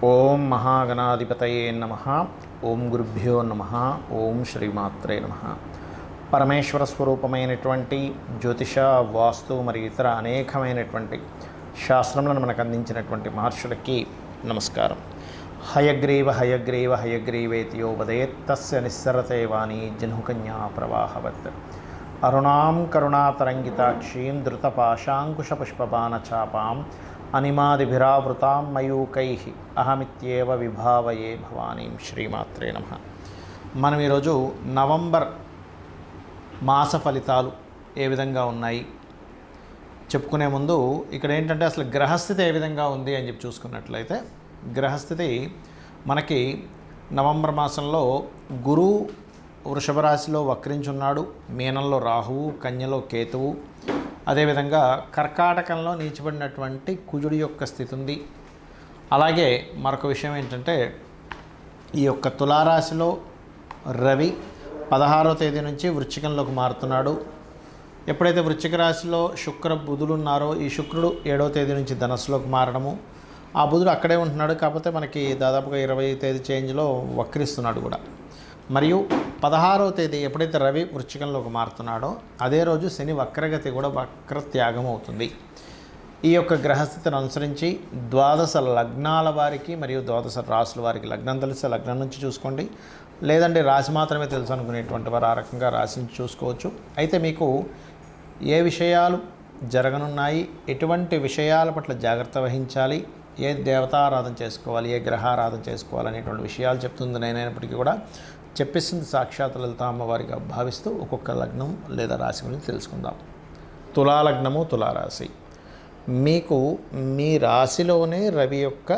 ఓం మహాగణాధిపతయే నమః. ఓం గురుభ్యో నమః. ఓం శ్రీమాత్రే నమః. పరమేశ్వర స్వరూపమైనటువంటి జ్యోతిష, వాస్తు మరియు ఇతర అనేకమైనటువంటి శాస్త్రములను మనకు అందించినటువంటి మహర్షులకి నమస్కారం. హయగ్రీవ హయగ్రీవ హయగ్రీవేతియో వదేత్ తస్య నిస్సరతే వాణి జహ్నుకన్యా ప్రవాహవత్. అరుణాం కరుణాతరంగితాక్షీం ధృతపాశాంకుశపుష్పబాణచాపాం అనిమాదిభిరావృతాం మయూకైః అహమిత్యేవ విభావయే భవానీం. శ్రీమాత్రే నమః. మనం ఈరోజు నవంబర్ మాస ఫలితాలు ఏ విధంగా ఉన్నాయి చెప్పుకునే ముందు ఇక్కడ ఏంటంటే అసలు గ్రహస్థితి ఏ విధంగా ఉంది అని చెప్పి చూసుకున్నట్లయితే, గ్రహస్థితి మనకి నవంబర్ మాసంలో గురువు వృషభ రాశిలో వక్రించున్నాడు, మీనంలో రాహువు, కన్యలో కేతువు, అదేవిధంగా కర్కాటకంలో నీచబడినటువంటి కుజుడి యొక్క స్థితి ఉంది. అలాగే మరొక విషయం ఏంటంటే, ఈ యొక్క తులారాశిలో రవి 16వ తేదీ నుంచి వృశ్చికంలోకి మారుతున్నాడు. ఎప్పుడైతే వృశ్చిక రాశిలో శుక్ర బుధులు ఉన్నారో, ఈ శుక్రుడు 7వ తేదీ నుంచి ధనస్సులోకి మారడము, ఆ బుధుడు అక్కడే ఉంటున్నాడు కాబట్టి మనకి దాదాపుగా 20వ తేదీ చేంజ్లో వక్రిస్తున్నాడు కూడా. మరియు 16వ తేదీ ఎప్పుడైతే రవి వృశ్చికంలోకి మారుతున్నాడో అదే రోజు శని వక్రగతి కూడా వక్రత్యాగం అవుతుంది. ఈ యొక్క గ్రహస్థితిని అనుసరించి ద్వాదశ లగ్నాల వారికి మరియు ద్వాదశ రాశుల వారికి, లగ్నం తెలిస్తే లగ్నం నుంచి చూసుకోండి, లేదంటే రాశి మాత్రమే తెలుసు అనుకునేటువంటి వారు ఆ రకంగా రాశి నుంచి చూసుకోవచ్చు. అయితే మీకు ఏ విషయాలు జరగనున్నాయి, ఎటువంటి విషయాల పట్ల జాగ్రత్త వహించాలి, ఏ దేవతారాధన చేసుకోవాలి, ఏ గ్రహారాధన చేసుకోవాలి అనేటువంటి విషయాలు చెప్తుంది నేనైనప్పటికీ కూడా చెప్పిస్తుంది సాక్షాత్ లలిత అమ్మవారిగా భావిస్తూ ఒక్కొక్క లగ్నం లేదా రాశి గురించి తెలుసుకుందాం. తులాలగ్నము, తులారాశి. మీకు మీ రాశిలోనే రవి యొక్క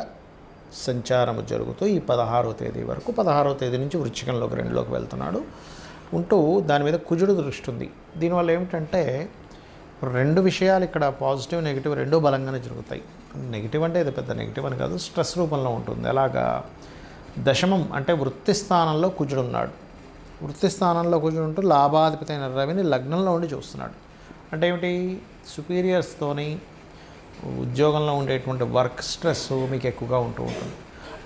సంచారము జరుగుతూ ఈ 16వ తేదీ వరకు, 16వ తేదీ నుంచి వృశ్చికంలోకి 2లోకి వెళ్తున్నాడు ఉంటూ దాని మీద కుజుడు దృష్టి ఉంది. దీనివల్ల ఏమిటంటే రెండు విషయాలు ఇక్కడ పాజిటివ్ నెగిటివ్ రెండూ బలంగానే జరుగుతాయి. నెగిటివ్ అంటే ఇది పెద్ద నెగిటివ్ అని కాదు, స్ట్రెస్ రూపంలో ఉంటుంది. ఎలాగా, దశమం అంటే వృత్తి స్థానంలో కుజుడు ఉన్నాడు. వృత్తి స్థానంలో కుజుడు ఉంటూ లాభాధిపతి అయిన రవిని లగ్నంలో ఉండి చూస్తున్నాడు. అంటే ఏమిటి, సుపీరియర్స్తోని ఉద్యోగంలో ఉండేటువంటి వర్క్ స్ట్రెస్ మీకు ఎక్కువగా ఉంటూ ఉంటుంది.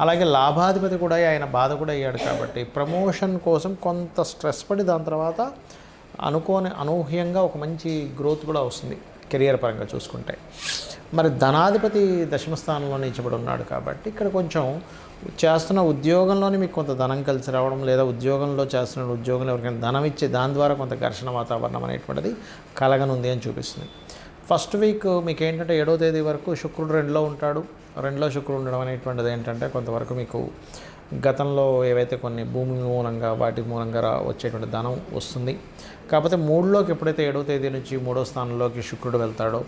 అలాగే లాభాధిపతి కూడా ఆయన బాధ కూడా అయ్యాడు కాబట్టి ప్రమోషన్ కోసం కొంత స్ట్రెస్ పడి దాని తర్వాత అనూహ్యంగా ఒక మంచి గ్రోత్ కూడా వస్తుంది కెరియర్ పరంగా చూసుకుంటే. మరి ధనాధిపతి దశమ స్థానంలో నిలిచబడి ఉన్నాడు కాబట్టి ఇక్కడ కొంచెం చేస్తున్న ఉద్యోగంలోనే మీకు కొంత ధనం కలిసి రావడం, లేదా ఉద్యోగంలో చేస్తున్న ఉద్యోగంలో ఎవరికైనా ధనం ఇచ్చి దాని ద్వారా కొంత ఘర్షణ వాతావరణం అనేటువంటిది కలగనుంది అని చూపిస్తుంది. ఫస్ట్ వీక్ మీకు ఏంటంటే 7వ తేదీ వరకు శుక్రుడు 2లో ఉంటాడు. 2లో శుక్రుడు ఉండడం అనేటువంటిది ఏంటంటే కొంతవరకు మీకు గతంలో ఏవైతే కొన్ని భూమి మూలంగా వాటి మూలంగా వచ్చేటువంటి ధనం వస్తుంది. కాకపోతే 3లోకి ఎప్పుడైతే 7వ తేదీ నుంచి 3వ స్థానంలోకి శుక్రుడు వెళ్తాడో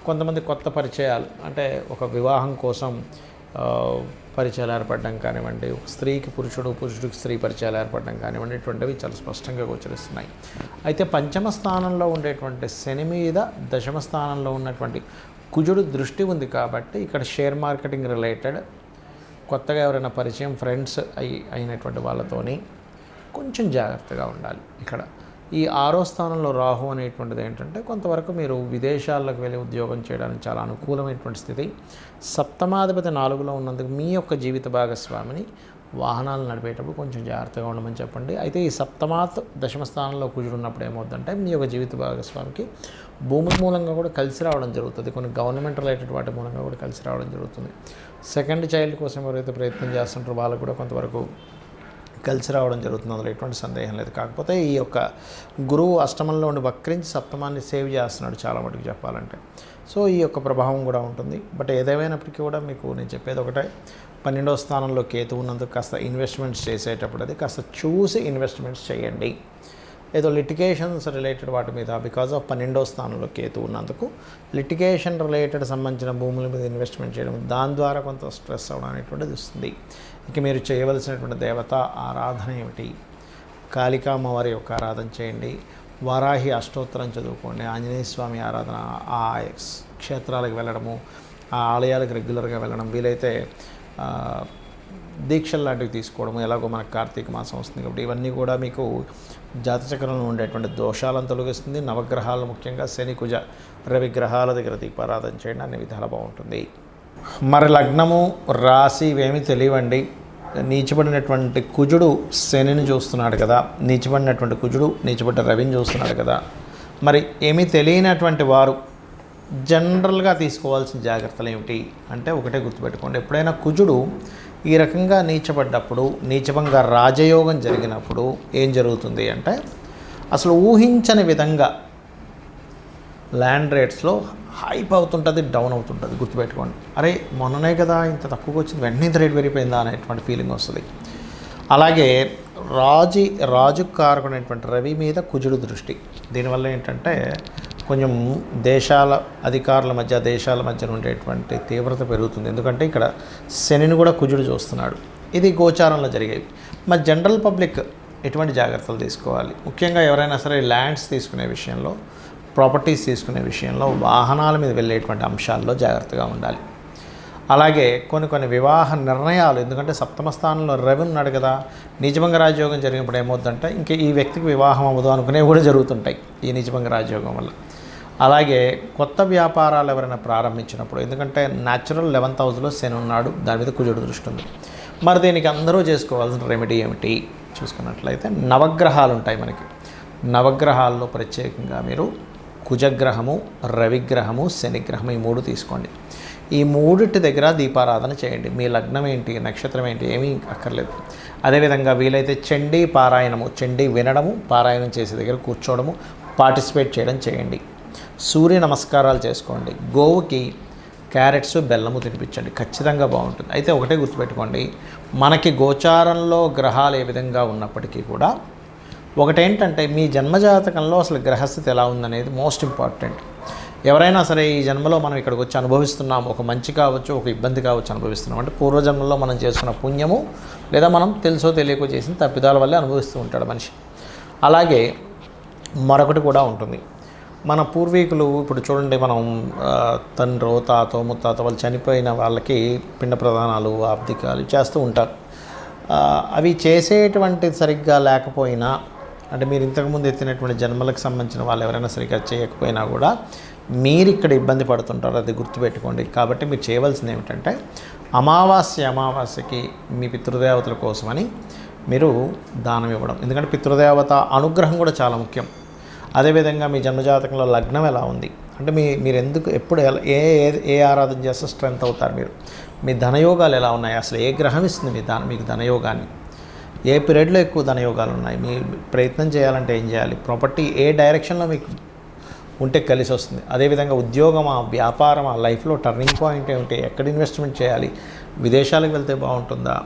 కొంతమంది కొత్త పరిచయాలు, అంటే ఒక వివాహం కోసం పరిచయాలు ఏర్పడడం కానివ్వండి, స్త్రీకి పురుషుడు, పురుషుడికి స్త్రీ పరిచయాలు ఏర్పడడం కానివ్వండి, ఇటువంటివి చాలా స్పష్టంగా గోచరిస్తున్నాయి. అయితే పంచమ స్థానంలో ఉండేటువంటి శని మీద దశమ స్థానంలో ఉన్నటువంటి కుజుడు దృష్టి ఉంది కాబట్టి ఇక్కడ షేర్ మార్కెటింగ్ రిలేటెడ్ కొత్తగా ఎవరైనా పరిచయం ఫ్రెండ్స్ అయినటువంటి వాళ్ళతోని కొంచెం జాగ్రత్తగా ఉండాలి. ఇక్కడ ఈ 6వ స్థానంలో రాహు అనేటువంటిది ఏంటంటే కొంతవరకు మీరు విదేశాలకు వెళ్ళి ఉద్యోగం చేయడానికి చాలా అనుకూలమైనటువంటి స్థితి. సప్తమాధిపతి 4లో ఉన్నందుకు మీ యొక్క జీవిత భాగస్వామిని వాహనాలు నడిపేటప్పుడు కొంచెం జాగ్రత్తగా ఉండమని చెప్పండి. అయితే ఈ సప్తమాత్ దశమ స్థానంలో కుజుడు ఉన్నప్పుడు ఏమవుతుందంటే మీ యొక్క జీవిత భాగస్వామికి భూమి మూలంగా కూడా కలిసి రావడం జరుగుతుంది, కొన్ని గవర్నమెంట్ రిలేటెడ్ వాటి మూలంగా కూడా కలిసి రావడం జరుగుతుంది. సెకండ్ చైల్డ్ కోసం ఎవరైతే ప్రయత్నం చేస్తుంటారో వాళ్ళకు కూడా కొంతవరకు కలిసి రావడం జరుగుతుంది, అందులో ఎటువంటి సందేహం లేదు. కాకపోతే ఈ యొక్క గురువు అష్టమంలో ఉండి వక్రించి సప్తమాన్ని సేవ్ చేస్తున్నాడు చాలా మటుకు చెప్పాలంటే. సో ఈ యొక్క ప్రభావం కూడా ఉంటుంది. బట్ ఏదేమైనప్పటికీ కూడా మీకు నేను చెప్పేది ఒకటే, 12వ స్థానంలో కేతు ఉన్నందుకు కాస్త ఇన్వెస్ట్మెంట్స్ చేసేటప్పుడు అది కాస్త చూసి ఇన్వెస్ట్మెంట్స్ చేయండి. ఏదో లిటిగేషన్స్ రిలేటెడ్ వాటి మీద, బికాజ్ ఆఫ్ 12వ స్థానంలో కేతు ఉన్నందుకు లిటిగేషన్ రిలేటెడ్ సంబంధించిన భూముల మీద ఇన్వెస్ట్మెంట్ చేయడం, దాని ద్వారా కొంత స్ట్రెస్ అవడం అనేటువంటిది వస్తుంది. ఇక మీరు చేయవలసినటువంటి దేవత ఆరాధన ఏమిటి, కాళికా అమ్మవారి యొక్క ఆరాధన చేయండి, వారాహి అష్టోత్తరం చదువుకోండి, ఆంజనేయ స్వామి ఆరాధన, ఆ క్షేత్రాలకు వెళ్ళడము, ఆ ఆలయాలకు రెగ్యులర్గా వెళ్ళడం, వీలైతే దీక్షలు లాంటివి తీసుకోవడము. ఎలాగో మనకు కార్తీక మాసం వస్తుంది కాబట్టి ఇవన్నీ కూడా మీకు జాతచక్రంలో ఉండేటువంటి దోషాలను తొలగిస్తుంది. నవగ్రహాలు ముఖ్యంగా శని, కుజ, రవి గ్రహాల దగ్గర దీపారాధన చేయండి, అన్ని విధాలు బాగుంటుంది. మరి లగ్నము రాశి ఇవేమీ తెలియవండి. నీచబడినటువంటి కుజుడు శనిని చూస్తున్నాడు కదా, నీచబడినటువంటి కుజుడు నీచబడ్డ రవిని చూస్తున్నాడు కదా. మరి ఏమీ తెలియనటువంటి వారు జనరల్గా తీసుకోవాల్సిన జాగ్రత్తలు ఏమిటి అంటే, ఒకటే గుర్తుపెట్టుకోండి, ఎప్పుడైనా కుజుడు ఈ రకంగా నీచబడ్డప్పుడు, నీచభంగా రాజయోగం జరిగినప్పుడు ఏం జరుగుతుంది అంటే, అసలు ఊహించని విధంగా ల్యాండ్ రేట్స్లో హైప్ అవుతుంటుంది, డౌన్ అవుతుంటుంది. గుర్తుపెట్టుకోండి, అరే మొన్ననే కదా ఇంత తక్కువగా వచ్చింది, వెంటనే ఇంత రేట్ పెరిగిపోయిందా అనేటువంటి ఫీలింగ్ వస్తుంది. అలాగే రాజుకు కారకుడైనటువంటి రవి మీద కుజుడు దృష్టి, దీనివల్ల ఏంటంటే కొంచెం దేశాల అధికారుల మధ్య, దేశాల మధ్య ఉండేటువంటి తీవ్రత పెరుగుతుంది. ఎందుకంటే ఇక్కడ శనిని కూడా కుజుడు చూస్తున్నాడు. ఇది గోచారంలో జరిగేవి. మరి జనరల్ పబ్లిక్ ఎటువంటి జాగ్రత్తలు తీసుకోవాలి? ముఖ్యంగా ఎవరైనా సరే ల్యాండ్స్ తీసుకునే విషయంలో, ప్రాపర్టీస్ తీసుకునే విషయంలో, వాహనాల మీద వెళ్ళేటువంటి అంశాల్లో జాగ్రత్తగా ఉండాలి. అలాగే కొన్ని వివాహ నిర్ణయాలు, ఎందుకంటే సప్తమ స్థానంలో రవి ఉన్నాడు కదా, నీచభంగ రాజయోగం జరిగినప్పుడు ఏమవుతుందంటే ఇంక ఈ వ్యక్తికి వివాహం అవ్వదు అనుకునేవి కూడా జరుగుతుంటాయి ఈ నీచభంగ రాజయోగం వల్ల. అలాగే కొత్త వ్యాపారాలు ఎవరైనా ప్రారంభించినప్పుడు, ఎందుకంటే న్యాచురల్ 11th హౌస్లో శని ఉన్నాడు, దాని మీద కుజుడు దృష్టి ఉంది. మరి దీనికి అందరూ చేసుకోవాల్సిన రెమెడీ ఏమిటి చూసుకున్నట్లయితే, నవగ్రహాలు ఉంటాయి మనకి. నవగ్రహాల్లో ప్రత్యేకంగా మీరు కుజగ్రహము, రవిగ్రహము, శనిగ్రహము ఈ 3 తీసుకోండి. ఈ 3 దగ్గర దీపారాధన చేయండి. మీ లగ్నం ఏంటి, నక్షత్రం ఏంటి ఏమీ అక్కర్లేదు. అదేవిధంగా వీలైతే చండీ పారాయణము, చండీ వినడము, పారాయణం చేసే దగ్గర కూర్చోవడము, పార్టిసిపేట్ చేయడం చేయండి. సూర్య నమస్కారాలు చేసుకోండి. గోవుకి క్యారెట్స్, బెల్లము తినిపించండి, ఖచ్చితంగా బాగుంటుంది. అయితే ఒకటే గుర్తుపెట్టుకోండి, మనకి గోచారంలో గ్రహాలు ఏ విధంగా ఉన్నప్పటికీ కూడా ఒకటేంటంటే మీ జన్మజాతకంలో అసలు గ్రహస్థితి ఎలా ఉందనేది మోస్ట్ ఇంపార్టెంట్. ఎవరైనా సరే ఈ జన్మలో మనం ఇక్కడికి వచ్చి అనుభవిస్తున్నాం, ఒక మంచి కావచ్చు, ఒక ఇబ్బంది కావచ్చు అనుభవిస్తున్నాం అంటే పూర్వజన్మలో మనం చేసుకున్న పుణ్యము, లేదా మనం తెలుసో తెలియకో చేసిన తప్పిదాల వల్లే అనుభవిస్తూ ఉంటాడు మనిషి. అలాగే మరొకటి కూడా ఉంటుంది, మన పూర్వీకులు ఇప్పుడు చూడండి, మనం తండ్రో తాతో ముత్తాతో వాళ్ళు చనిపోయిన వాళ్ళకి పిండ ప్రదానాలు, ఆబ్దికాలు చేస్తూ ఉంటారు. అవి చేసేటువంటి సరిగ్గా లేకపోయినా, అంటే మీరు ఇంతకుముందు ఎత్తినటువంటి జన్మలకు సంబంధించిన వాళ్ళు ఎవరైనా సరిగ్గా చేయకపోయినా కూడా మీరు ఇక్కడ ఇబ్బంది పడుతుంటారు, అది గుర్తుపెట్టుకోండి. కాబట్టి మీరు చేయవలసింది ఏమిటంటే, అమావాస్యకి మీ పితృదేవతల కోసమని మీరు దానం ఇవ్వడం. ఎందుకంటే పితృదేవత అనుగ్రహం కూడా చాలా ముఖ్యం. అదేవిధంగా మీ జన్మజాతకంలో లగ్నం ఎలా ఉంది అంటే, మీరు ఎందుకు ఎప్పుడు ఏ ఆరాధన చేస్తే స్ట్రెంత్ అవుతారు, మీ ధనయోగాలు ఎలా ఉన్నాయి, అసలు ఏ గ్రహం ఇస్తుంది మీకు ధనయోగాన్ని, ఏ పీరియడ్లో ఎక్కువ ధనయోగాలు ఉన్నాయి, మీ ప్రయత్నం చేయాలంటే ఏం చేయాలి, ప్రాపర్టీ ఏ డైరెక్షన్లో మీకు ఉంటే కలిసి వస్తుంది. అదేవిధంగా ఉద్యోగమా, వ్యాపారమా, లైఫ్లో టర్నింగ్ పాయింట్ ఏమిటి, ఎక్కడ ఇన్వెస్ట్మెంట్ చేయాలి, విదేశాలకు వెళ్తే బాగుంటుందా,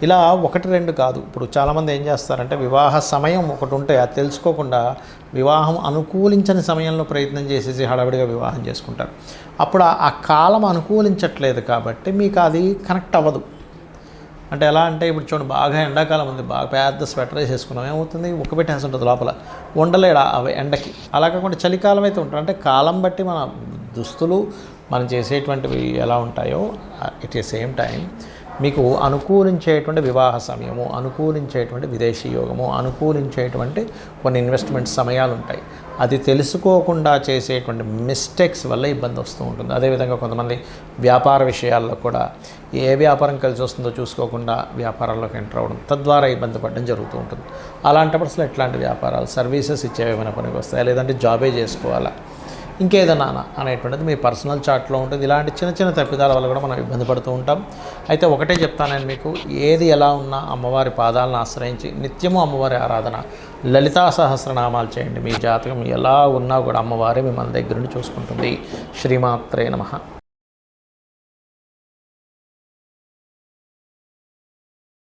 ఇలా 1-2 కాదు. ఇప్పుడు చాలామంది ఏం చేస్తారంటే, వివాహ సమయం ఒకటి ఉంటే అది తెలుసుకోకుండా వివాహం అనుకూలించని సమయంలో ప్రయత్నం చేసేసి హడావిడిగా వివాహం చేసుకుంటారు. అప్పుడు ఆ కాలం అనుకూలించట్లేదు కాబట్టి మీకు అది కనెక్ట్ అవ్వదు. అంటే ఎలా అంటే, ఇప్పుడు చూడండి, బాగా ఎండాకాలం ఉంది, బాగా పెద్ద స్వెటర్ వేసేసుకున్నాం, ఏమవుతుంది, ఉక్కబెట్టేసి ఉంటుంది లోపల, ఉండలేడు అవి ఎండకి. అలా కాకుండా చలికాలం అయితే ఉంటుంది. అంటే కాలం బట్టి మన దుస్తులు, మనం చేసేటువంటివి ఎలా ఉంటాయో, ఎట్ ద సేమ్ టైం మీకు అనుకూలించేటువంటి వివాహ సమయము, అనుకూలించేటువంటి విదేశీ యోగము, అనుకూలించేటువంటి కొన్ని ఇన్వెస్ట్మెంట్ సమయాలు ఉంటాయి. అది తెలుసుకోకుండా చేసేటువంటి మిస్టేక్స్ వల్ల ఇబ్బంది వస్తూ ఉంటుంది. అదేవిధంగా కొంతమంది వ్యాపార విషయాల్లో కూడా ఏ వ్యాపారం కలిసి వస్తుందో చూసుకోకుండా వ్యాపారాల్లోకి ఎంటర్ అవ్వడం, తద్వారా ఇబ్బంది పడడం జరుగుతూ ఉంటుంది. అలాంటప్పుడు అసలు ఎట్లాంటి వ్యాపారాలు, సర్వీసెస్ ఇచ్చేవేమైనా పనికి వస్తాయా, లేదంటే జాబే చేసుకోవాలా, ఇంకేదన్నా అనేటువంటిది మీ పర్సనల్ చార్ట్లో ఉంటుంది. ఇలాంటి చిన్న తప్పిదాల వల్ల కూడా మనం ఇబ్బంది పడుతూ ఉంటాం. అయితే ఒకటే చెప్తాను నేను మీకు, ఏది ఎలా ఉన్నా అమ్మవారి పాదాలను ఆశ్రయించి నిత్యము అమ్మవారి ఆరాధన, లలితా సహస్రనామాలు చేయండి. మీ జాతకం ఎలా ఉన్నా కూడా అమ్మవారే మిమ్మల్ని దగ్గర నుండి చూసుకుంటుంది. శ్రీమాత్రే నమః.